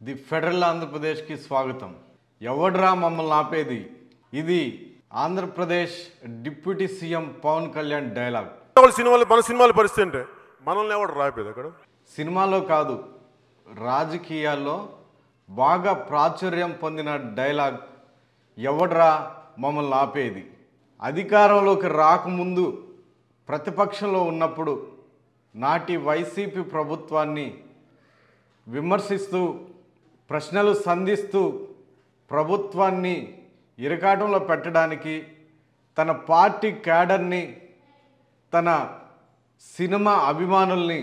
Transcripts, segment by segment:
The federal ఆంధ్రప్రదేశ్కి స్వాగతం. ఎవడ్రా మమ్మల్ని ఆపేది? ఇది Andhra Pradesh deputy CM Pawan Kalyan dialogue. మన సినిమాల పరిస్థితి అంటే మనల్ని ఎవడు రాపేది? అక్కడ సినిమాలో కాదు, రాజకీయాల్లో బాగా ప్రాచుర్యం పొందిన డైలాగ్ ఎవడ్రా మమ్మల్ని ఆపేది. అధికారంలోకి రాకముందు ప్రతిపక్షంలో ఉన్నప్పుడు నాటి వైసీపీ ప్రభుత్వాన్ని విమర్శిస్తూ ప్రశ్నలు సంధిస్తూ ప్రభుత్వాన్ని ఇరకాటంలో పెట్టడానికి తన పార్టీ క్యాడర్ని తన సినిమా అభిమానుల్ని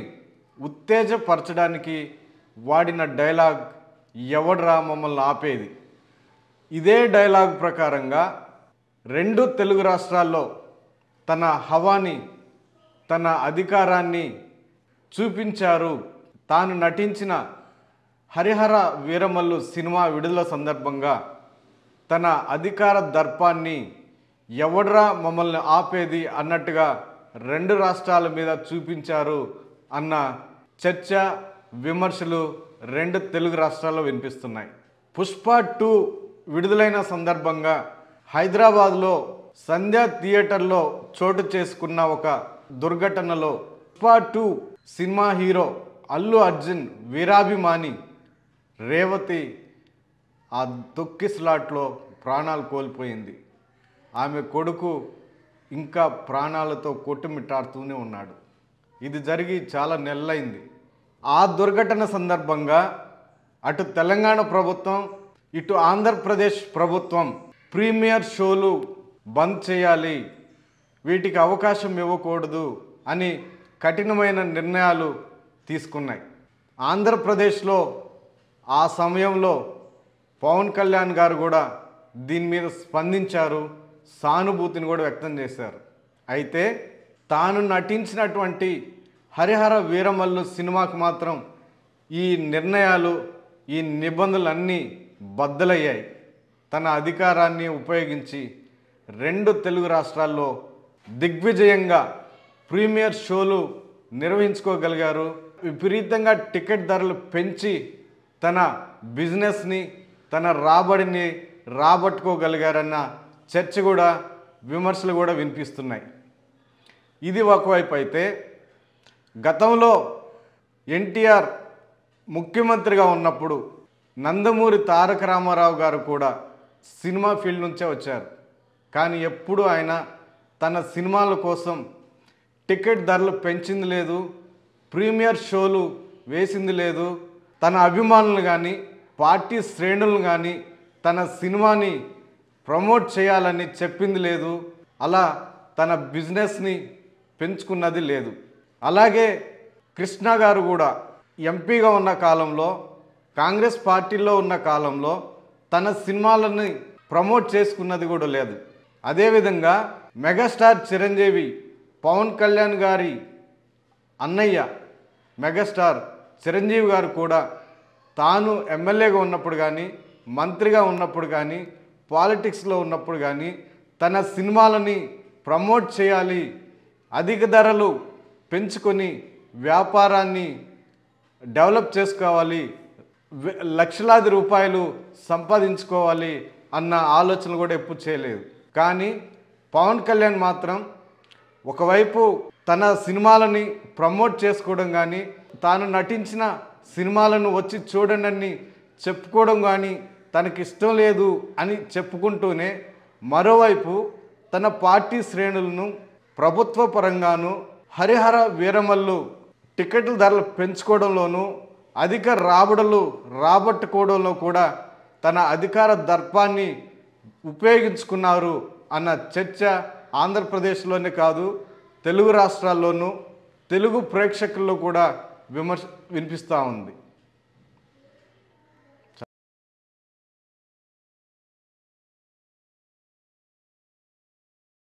ఉత్తేజపరచడానికి వాడిన డైలాగ్ ఎవడ్రా మమ్మల్ని ఆపేది. ఇదే డైలాగ్ ప్రకారంగా రెండు తెలుగు రాష్ట్రాల్లో తన హవాని తన అధికారాన్ని చూపించారు. తాను నటించిన హరిహర వీరమల్లు సినిమా విడుదల సందర్భంగా తన అధికార దర్పాన్ని ఎవడ్రా మమ్మల్ని ఆపేది అన్నట్టుగా రెండు రాష్ట్రాల మీద చూపించారు అన్న చర్చ, విమర్శలు రెండు తెలుగు రాష్ట్రాల్లో వినిపిస్తున్నాయి. పుష్ప 2 విడుదలైన సందర్భంగా హైదరాబాద్లో సంధ్యా థియేటర్లో చోటు చేసుకున్న ఒక దుర్ఘటనలో పుష్ప 2 సినిమా హీరో అల్లు అర్జున్ వీరాభిమాని రేవతి ఆ తొక్కిస్లాట్లో ప్రాణాలు కోల్పోయింది. ఆమె కొడుకు ఇంకా ప్రాణాలతో కొట్టుమిట్టాడుతూనే ఉన్నాడు. ఇది జరిగి చాలా నెలలైంది. ఆ దుర్ఘటన సందర్భంగా అటు తెలంగాణ ప్రభుత్వం ఇటు ఆంధ్రప్రదేశ్ ప్రభుత్వం ప్రీమియర్ షోలు బంద్ చేయాలి, వీటికి అవకాశం ఇవ్వకూడదు అని కఠినమైన నిర్ణయాలు తీసుకున్నాయి. ఆంధ్రప్రదేశ్లో ఆ సమయంలో పవన్ కళ్యాణ్ గారు కూడా దీని మీద స్పందించారు, సానుభూతిని కూడా వ్యక్తం చేశారు. అయితే తాను నటించినటువంటి హరిహర వీరమల్లు సినిమాకు మాత్రం ఈ నిర్ణయాలు, ఈ నిబంధనలన్నీ బద్దలయ్యాయి. తన అధికారాన్ని ఉపయోగించి రెండు తెలుగు రాష్ట్రాల్లో దిగ్విజయంగా ప్రీమియర్ షోలు నిర్వహించుకోగలిగారు. విపరీతంగా టికెట్ ధరలు పెంచి తన బిజినెస్ని, తన రాబడిని రాబట్టుకోగలిగారన్న చర్చ కూడా, విమర్శలు కూడా వినిపిస్తున్నాయి. ఇది ఒకవైపు అయితే, గతంలో ఎన్టీఆర్ ముఖ్యమంత్రిగా ఉన్నప్పుడు నందమూరి తారక రామారావు గారు కూడా సినిమా ఫీల్డ్ నుంచే వచ్చారు. కానీ ఎప్పుడు ఆయన తన సినిమాల కోసం టికెట్ ధరలు పెంచింది లేదు, ప్రీమియర్ షోలు వేసింది లేదు, తన అభిమానులు కానీ పార్టీ శ్రేణులను కానీ తన సినిమాని ప్రమోట్ చేయాలని చెప్పింది లేదు. అలా తన బిజినెస్ని పెంచుకున్నది లేదు. అలాగే కృష్ణ గారు కూడా ఎంపీగా ఉన్న కాలంలో, కాంగ్రెస్ పార్టీలో ఉన్న కాలంలో తన సినిమాలని ప్రమోట్ చేసుకున్నది కూడా లేదు. అదేవిధంగా మెగాస్టార్ చిరంజీవి, పవన్ కళ్యాణ్ గారి అన్నయ్య మెగాస్టార్ చిరంజీవి గారు కూడా తాను ఎమ్మెల్యేగా ఉన్నప్పుడు కానీ, మంత్రిగా ఉన్నప్పుడు కానీ, పాలిటిక్స్లో ఉన్నప్పుడు కానీ తన సినిమాలని ప్రమోట్ చేయాలి, అధిక ధరలు పెంచుకొని వ్యాపారాన్ని డెవలప్ చేసుకోవాలి, లక్షలాది రూపాయలు సంపాదించుకోవాలి అన్న ఆలోచనలు కూడా ఎప్పుడు చేయలేదు. కానీ పవన్ కళ్యాణ్ మాత్రం ఒకవైపు తన సినిమాలని ప్రమోట్ చేసుకోవడం కానీ, తాను నటించిన సినిమాలను వచ్చి చూడండి చెప్పుకోవడం కానీ తనకి ఇష్టం లేదు అని చెప్పుకుంటూనే, మరోవైపు తన పార్టీ శ్రేణులను ప్రభుత్వ పరంగాను హరిహర వీరమల్లు టికెట్ల ధరలు పెంచుకోవడంలోనూ అధిక రాబడులు రాబట్టుకోవడంలో కూడా తన అధికార దర్పాన్ని ఉపయోగించుకున్నారు అన్న చర్చ ఆంధ్రప్రదేశ్లోనే కాదు, తెలుగు రాష్ట్రాల్లోనూ తెలుగు ప్రేక్షకుల్లో కూడా వినిపిస్తూ ఉంది.